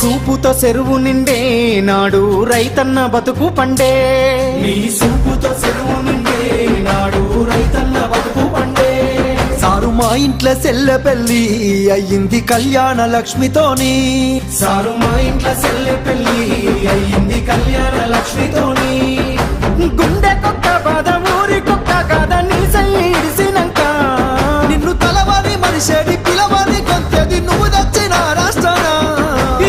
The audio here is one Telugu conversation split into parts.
సూపుతో చెరువు నిండే నాడు రైతన్న బతుకు పండే నీ సూపుతో చెరువు నిండే నాడు రైతన్న బతుకు పండే సారు మా ఇంట్లో సెల్లె పెళ్ళి అయ్యింది కళ్యాణ లక్ష్మితోని సారు మా ఇంట్లో సెల్లె పెళ్ళి అయ్యింది కళ్యాణ లక్ష్మితోని గుండె కొక్క బాధ ఊరి కొక్క కాద నీ సైడిసినంక నిన్ను తలవాది మనిషేది పిలవాది కొంతది నువ్వు దచ్చిన రాష్ట్రాన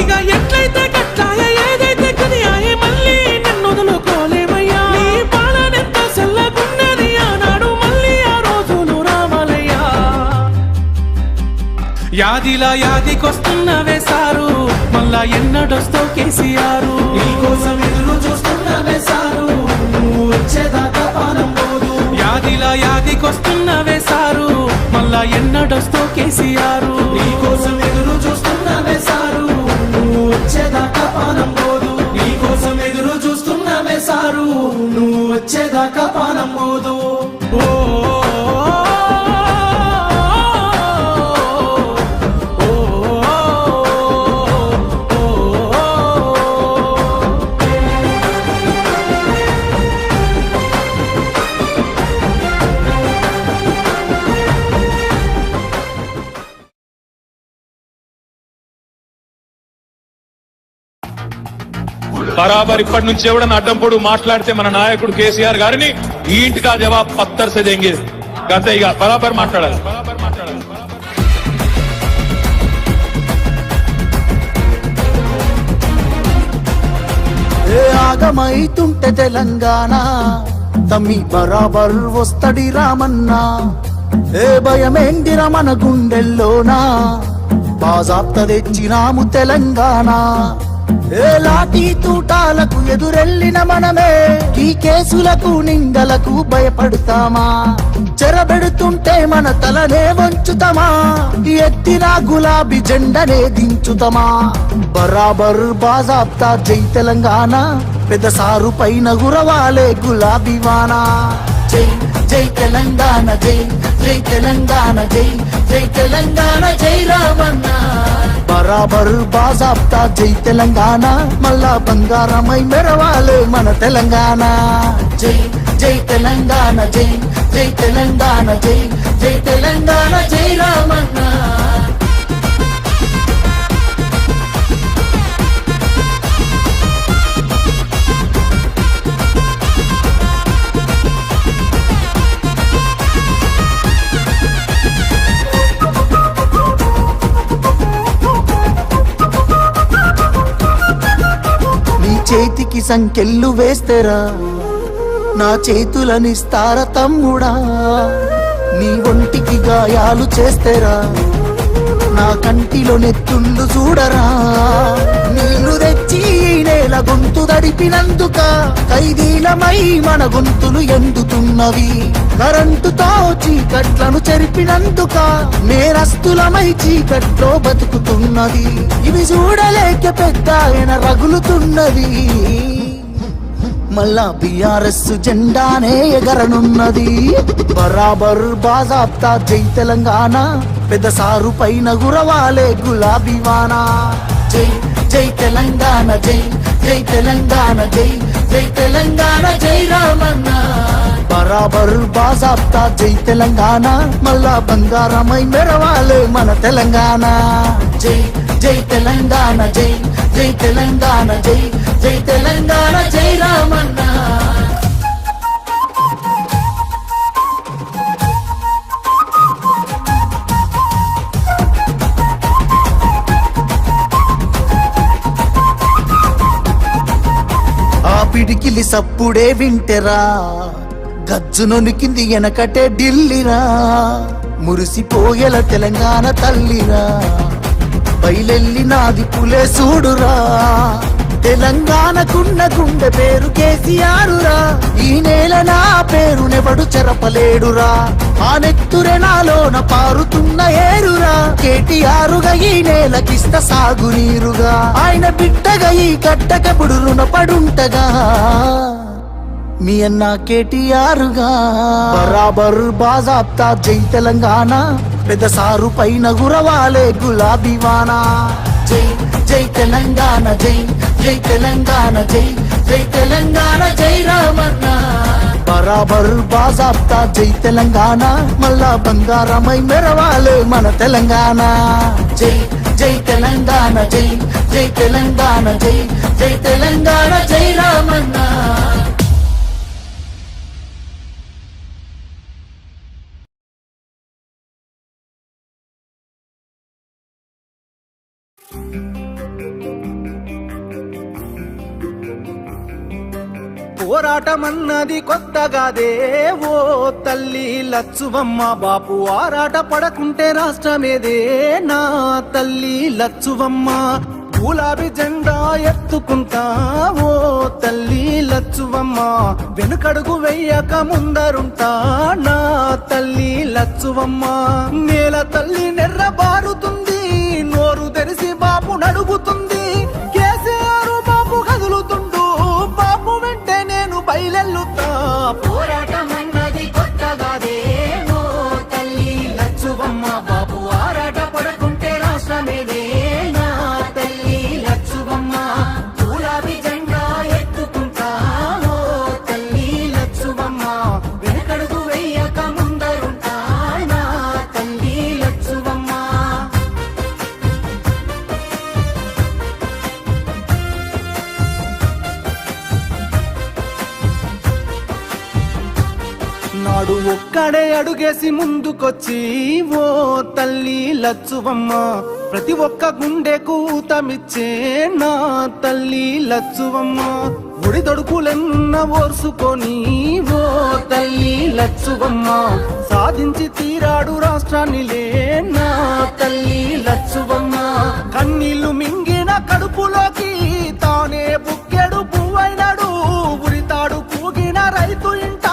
ఇక ఎట్లయితే కట్లాయ ఏదైతే కనియాయే మళ్ళీ నిన్ను వదులుకోలేమయ్యా నీ పాలనెంత చల్లగున్నది ఆనాడు మళ్ళీ ఆ రోజులు రావాలయ్యా యాదిలా యాదికొస్తున్నవే సారు మళ్ళా ఎన్నడొస్తావు కేసీఆర్ నీకోసం ఎదురు చూస్తున్నవే సారు నువ్వు వచ్చేదాకా పానం పోదు యాదిలా యాదికొస్తున్నవే సారు మళ్ళా ఎన్నడొస్తావు కేసీఆర్ నీకోసం ఎదురు చూస్తున్నవే సారు నువ్వు వచ్చేదాకా పానం పోదు నీకోసం ఎదురు చూస్తున్నవే సారు నువ్వు వచ్చేదాకా పానం పోదు బరాబర్ ఇప్పటి నుంచి ఎవడన్నా అడ్డంపొడు మాట్లాడితే మన నాయకుడు కేసీఆర్ గారిని ఈ ఇంటికా జవాబు పత్తర్ సే దేంగే గత ఇక బరాబర్ మాట్లాడాలి ఆగమైతుంటే తెలంగాణ తమ్మి బరాబర్ వస్తడి రామన్నా ఏ భయమేందిరా మన గుండెల్లోనా బాజాప్త తెచ్చినాము తెలంగాణ ఏ లాఠీ తూటాలకు ఎదురెళ్ళిన మనమే ఈ కేసులకు నిందలకు భయపడతామా చెరబెడుతుంటే మన తలనే వంచుతామా ఎత్తిన గులాబీ జెండనే దించుతామా బరాబర్ బాజాప్తా జై తెలంగాణ పెద్ద సారు పైన గురవాలే గులాబీ వానా జై జై తెలంగాణ జై జై తెలంగాణ జై జై తెలంగాణ జై రామన్న బరాబర్ బాజాప్తా జై తెలంగాణ మళ్ళా బంగారమై మెరవాలే మన తెలంగాణ జై జై తెలంగాణ జై జై తెలంగాణ జై జై తెలంగాణ జై రామన్న చేతికి సంకెళ్ళు వేస్తేరా నా చేతులనిస్తార తమ్ముడా నీ ఒంటికి గాయాలు చేస్తేరా నా కంటిలో నెత్తుళ్ళు చూడరా నీళ్లు తెచ్చి నేల గొంతు దడిపినందుక ఖైదీలమై మన గొంతులు ఎండుతున్నవి కరెంటుతో చీకట్లను చెరిపినందుక నేరస్తులమై చీకట్లో బతుకుతున్నది ఇవి చూడలేక పెద్ద ఆయన రగులుతున్నది మళ్ళా బిఆర్ఎస్ జెండానే ఎగరనున్నది బరాబర్ బాజాప్తా జై తెలంగాణ పెద్ద సారు పైన గురవాలే గులాబీ వానా జై జై తెలంగాణ జై జై తెలంగాణ జై జై తెలంగాణ జై రామన్న బరాబర్ బాజాప్తా జై తెలంగాణ మళ్ళా బంగారమై మెరవాలే మన తెలంగాణ జై జై తెలంగాణ జై జై తెలంగాణ జై జై తెలంగాణ జై రామన్న ఆ పిడికిలి సప్పుడే వింటెరా గజ్జునొనికింది వెనకటే ఢిల్లీరా మురిసిపోయేల తెలంగాణ తల్లిరా బయలెల్లినాది పులే చూడురా తెలంగాణకున్న గుండె పేరు కేసీఆరురా ఈ నేల నా పేరునెవడు చెరపలేడురా ఆ నెత్తురె నాలోన పారుతున్న ఏరురా కేటీఆరుగా ఈ నేలకిస్త సాగునీరుగా ఆయన బిడ్డగా ఈ కట్టకపుడు రుణపడుంటగా మీ అన్న కేటీఆరుగా బరాబర్ బాజాప్తా జై తెలంగాణ పెద్ద సారు పైన గురవాలే గులాబీ వానా జై జై తెలంగాణ జై జై తెలంగాణ జై జై తెలంగాణ జై రామన్న బరాబర్ బాజాబ్తా జై తెలంగాణ మళ్ళా బంగారమై మెరవాలే మన తెలంగాణ జై జై తెలంగాణ జై జై తెలంగాణ జై జై తెలంగాణ జై రామన్న పోరాటమన్నది కొత్తగాదే ఓ తల్లి లచ్చువమ్మ బాపు ఆరాట పడకుంటే రాష్ట్రమేదే నా తల్లి లచ్చువమ్మ గులాబీ జెండా ఎత్తుకుంటా ఓ తల్లి లచ్చువమ్మ వెనుకడుగు వెయ్యక ముందరుంటా నా తల్లి లచ్చువమ్మ నేల తల్లి నెర్ర బారుతుంది నోరు తెరిసి బాపు నడుగుతుంది కేసీఆర్ బాపు కదులుతుండు బాపు వెంటే నేను బయలెల్లుతా పోరాటమన్నది కొత్తగాదే ఓ తల్లి లచ్చువమ్మ బాపు ఆరాట పడకుంటే రాష్ట్రమేదే నా తల్లి లచ్చువమ్మ గులాబీ జెండా ఎత్తుకుంటా ఓ తల్లి లచ్చువమ్మ వెనకడుగు వెయ్యక ముందరుంటా నా తల్లి లచ్చువమ్మ నాడు ఒక్కడే అడుగేసి ముందుకొచ్చి ఓ తల్లి లచ్చువమ్మ ప్రతి ఒక్క గుండెకు ఊతమిచ్చే నా తల్లి లచ్చువమ్మ గుడి తొడుకులెన్న ఓర్సుకొని ఓ తల్లి లచ్చువమ్మ సాధించి తీరాడు రాష్ట్రాన్నిలే నా తల్లి లచ్చువమ్మ కన్నీళ్లు మింగిన కడుపులోకి తానే బుక్కెడు పువ్వైనాడు ఉరితాడు పూగిన రైతు ఇంట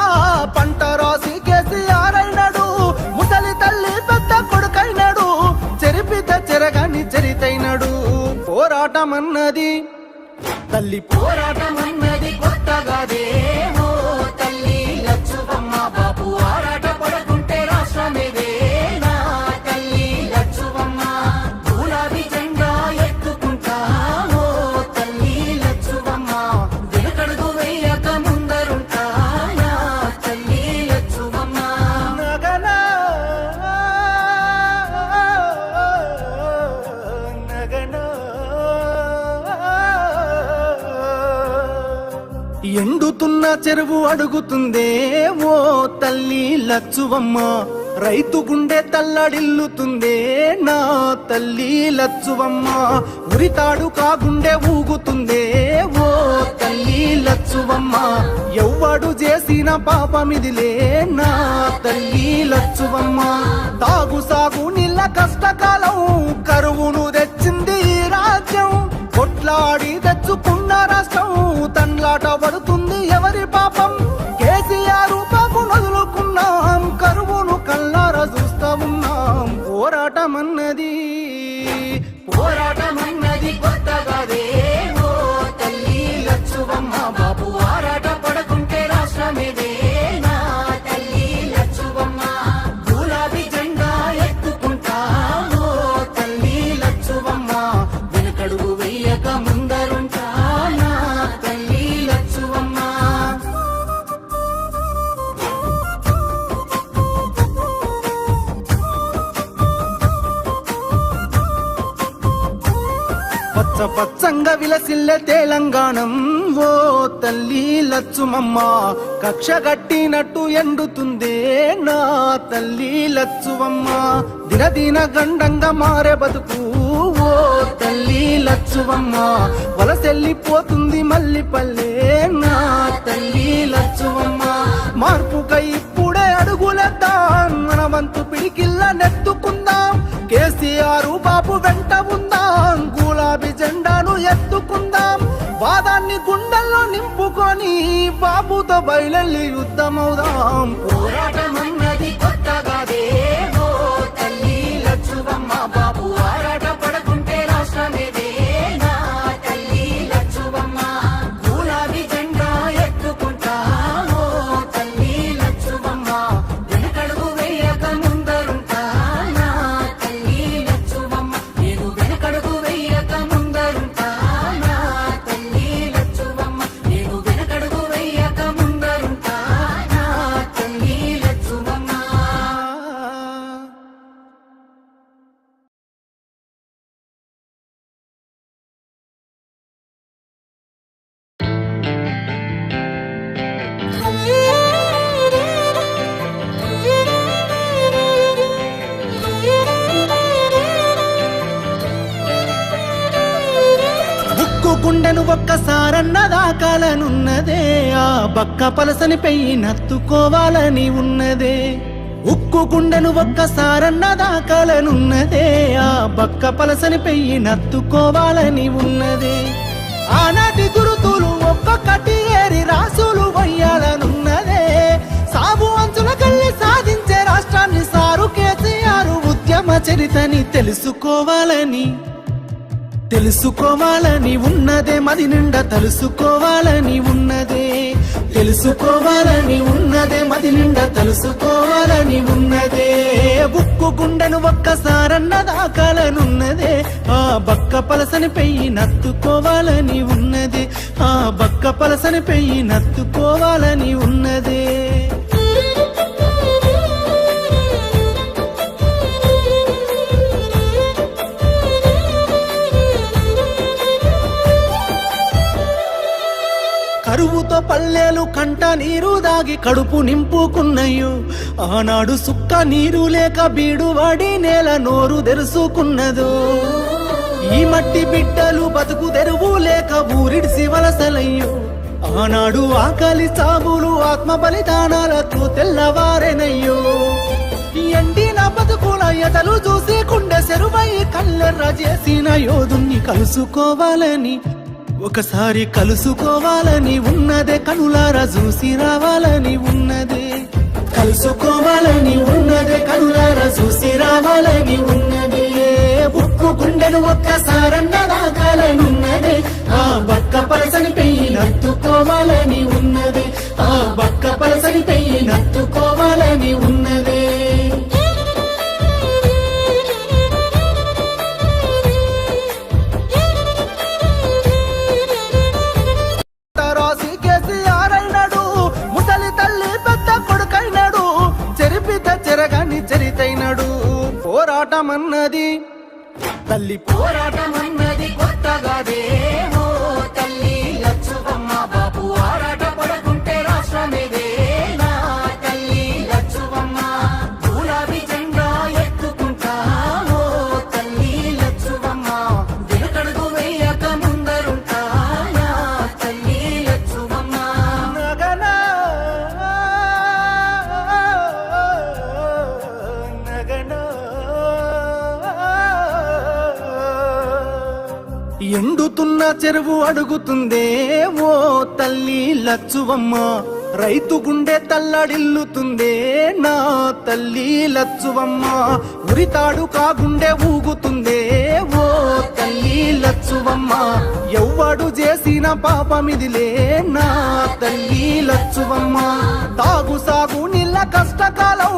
పంట రాసి కేసీఆర్ అయినాడు ముసలి తల్లి పెద్ద కొడుకైనాడు చెరిపితే చెరగని చరితైనాడు పోరాటమన్నది తల్లి పోరాటమన్నది కొత్తగాదే ఓ తల్లి లచ్చువమ్మ బాపు ఆరాట పడకుంటే రాష్ట్రమేదే నా తల్లి లచ్చువమ్మ గులాబీ జెండా ఎత్తుకుంటా ఓ తల్లి లచ్చువమ్మ వెనుకడుగు వేయక ముందరుంటా నా తల్లి లచ్చువమ్మ నగనా ఎండుతున్న చెరువు అడుగుతుందే ఓ తల్లి లచ్చువమ్మ రైతు గుండె తల్లడిల్లుతుందే నా తల్లి లచ్చువమ్మ ఉరితాడు కాగుండె ఊగుతుందే ఓ తల్లి లచ్చువమ్మ ఎవ్వడు చేసిన పాపమిదిలే నా తల్లి లచ్చువమ్మ తాగు సాగు నీళ్ళ కష్టకాలం కరువును తెచ్చింది ఈ రాజ్యం కొట్లాడి తెచ్చుకున్న రాష్ట్రం తన్లాట పడుతుంది ఎవరి పాపం కేసీఆర్ బాబు నదులుకున్నాం కరువును కల్లారా చూస్తా ఉన్నాం పోరాటమన్నది కొత్తగాదే ఓ తల్లి లచ్చువమ్మ బాబు ఆరాట పడకుంటే రాష్ట్రమేదే నా తల్లి లచ్చువమ్మ గులాబీ జెండా ఎత్తుకుంటా ఓ తల్లి లచ్చువమ్మ వెనుకడుగు వెయ్యక ముందరుంటా నా తల్లి లచ్చువమ్మ పచ్చ పచ్చంగా విలసిల్లే తెలంగాణం ఓ తల్లి లచ్చుమమ్మ కక్ష గట్టినట్టు ఎండుతుందే నా తల్లి లచ్చువమ్మ దినదిన గండంగా మారే బతుకు ఓ తల్లి లచ్చువమ్మ వలసెల్లిపోతుంది మల్లిపల్లె నా తల్లి లచ్చువమ్మ మార్పుకై ఇప్పుడే అడుగులేద్దాం మన వంతు పిడికిల్ల నెత్తుకుందాం కేసీఆర్ బాబు వెంట ఉందాం గులాబీ జెండాను ఎత్తుకుందాం వాదాన్ని గుండెల్లో నింపుకొని బాబుతో బయలెల్లి యుద్ధమవుదాం పోరాటమన్నది కొత్తగాదే ఓ తల్లి లచ్చువమ్మ బాబు ఆరాట పడకుంటే రాష్ట్రమేదే నా తల్లి లచ్చువమ్మ గులాబీ జెండా ఎత్తుకుంటా ఓ తల్లి లచ్చువమ్మ వెనుకడుగు వేయక ముందరుంటా నా తల్లి లచ్చువమ్మ నేను వెనుకడుగు వేయక ముందరు గుండెను ఒక్కసారన్న దాకాలనున్నదే ఆ బక్క పలసని పెయ్యి నత్తుకోవాలని ఉన్నదే ఉక్కు గుండెను ఒక్కసారన్న దాకాలనున్నదే ఆ బక్క పలసని పెయ్యి నత్తుకోవాలని ఉన్నదే ఆనాటి గురుతులు ఒక్కొక్కటి ఏరి రాసులు వయ్యాలనున్నదే సాగు అంచుల కళ్ళి సాధించే రాష్ట్రాన్ని సారు కేసీఆర్ ఉద్యమ చరితని తెలుసుకోవాలని ఉన్నదే మది నిండా తెలుసుకోవాలని ఉన్నదే మది నిండా తెలుసుకోవాలని ఉన్నదే బుక్కు గుండెను ఒక్కసారన్న దాకాలనున్నదే ఆ బక్క పలసని పెయ్యి నత్తుకోవాలని ఉన్నదే ఆ బక్క పలసని పెయ్యి నత్తుకోవాలని ఉన్నదే కరువుతో పల్లెలు కంట నీరు దాగి కడుపు నింపుకున్నయ్యో ఆనాడు సుక్క నీరు లేక బీడు వాడి నేల నోరు తెరుసుకున్నదో ఈ మట్టి బిడ్డలు బతుకు తెరువు లేక ఊరిడిసి వలసలయ్యో ఆనాడు ఆకలి సాగులు ఆత్మ బలిదానాలతో తెల్లవారెనయ్యో ఎండిన బతుకుల ఎదలు చూసి కుండె సెరువై కల్లెర్ర చేసిన యోధుణ్ణి కలుసుకోవాలని ఒకసారి కలుసుకోవాలని ఉన్నదే కనులారా చూసి రావాలని ఉన్నదే కనులారా చూసి రావాలని ఉన్నదే ఉక్కు గుండెను ఒక్కసారన్న దాకాలనున్నదే ఆ బక్క పలసని పెయ్యి నత్తుకోవాలని ఉన్నదే ఆ బక్క పలసని పెయ్యి నత్తుకోవాలని ఉన్నదే చరితైనడు పోరాటమన్నది తల్లి పోరాటమన్నది కొత్తగాదేమో తల్లి లచ్చువమ్మ బాబు ఆరాట పడకుంటే రాష్ట్రమేదే నా తల్లి లచ్చువమ్మ గులాబీ జెండా ఎత్తుకుంటామో తల్లి లచ్చువమ్మ వెనుకడుగు వేయక ముందరుంటా నా తల్లి లచ్చువమ్మ ఎండుతున్న చెరువు అడుగుతుందే ఓ తల్లి లచ్చువమ్మ రైతు గుండె తల్లడిల్లుతుందే నా తల్లి లచ్చువమ్మ ఉరితాడు కాగుండె ఊగుతుందే ఓ తల్లి లచ్చువమ్మ ఎవ్వడు చేసిన పాపమిదిలే నా తల్లి లచ్చువమ్మ తాగు సాగు నీళ్ళ కష్టకాలం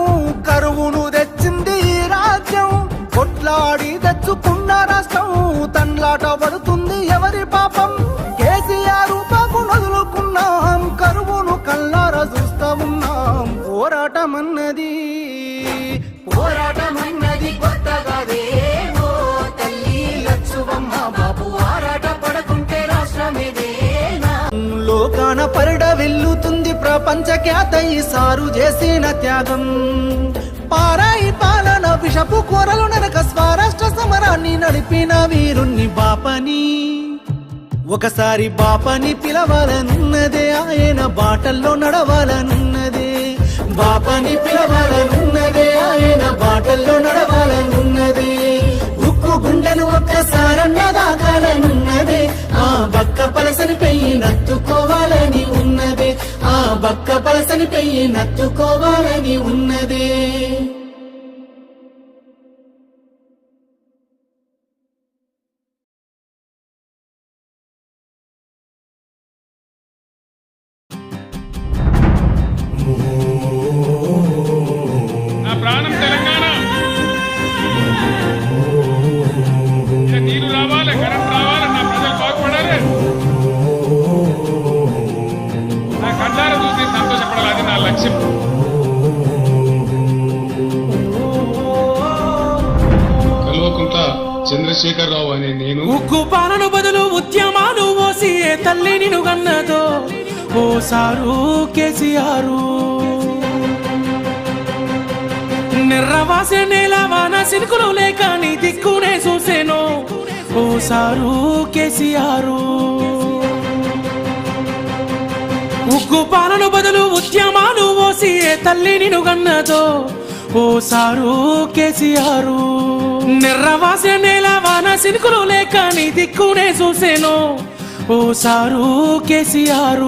కరువును తెచ్చింది ఈ రాజ్యం కొట్లాడి తెచ్చుకున్న రాష్ట్రం తన్లాట పడుతుంది ఎవరి పాపం కేసీఆర్ పాపు నదులుకున్నాం కరువును కల్లారా చూస్తా ఉన్నాం పోరాటమన్నది కొత్తగాదేమో తల్లి లచ్చువమ్మ బాబు ఆరాట పడకుంటే రాష్ట్రమేదేనా లోకాన పరిడ వెల్లుతుంది ప్రపంచ ఖ్యాత ఈ సారు చేసిన త్యాగం పారాయి పాలన విషపు కూరలు నరక స్వరాష్ట్ర సమరాన్ని నడిపిన వీరుణ్ణి బాపని ఒకసారి బాపని పిలవాలనున్నదే ఆయన బాటల్లో నడవాలనున్నదే బాపని పిలవాలనున్నదే ఆయన బాటల్లో నడవాలనున్నదే ఉక్కు గుండెను ఒక్కసారన్న దాకాలనున్నదే ఆ బక్క పలసని పెయ్యి నత్తుకోవాలని ఉన్నదే ఆ బక్క పలసని పెయ్యి నత్తుకోవాలని ఉన్నదే నా ప్రాణం తెలంగాణ నీరు రావాలి కరెంట్ రావాలి నా ప్రజలు బాగుపడాలి నా కళ్ళార చూసి సంతోషపడాలి అది నా లక్ష్యం కల్వకుంట్ల చంద్రశేఖరరావు అనే నేను ఉక్కు పాలన బదులు ఉద్యమాలు ఓసి ఏ తల్లి నిన్ను గన్నదో ఓ సారు కేసీఆరు నిర్రవాసే నేల వాన సినుకులు లేక నీ దిక్కునే చూసేను ఓ ఓ సారు కేసీఆర్. ఉగ్గు పాలన బదులు ఉద్యమాలు ఓసి ఏ తల్లి నిన్ను గన్నదో ఓ సారు కేసీఆర్. నిర్రవాసిన నేల వాన సినుకులు లేక నీ దిక్కునే చూసేను ఓ సారు కేసీఆర్.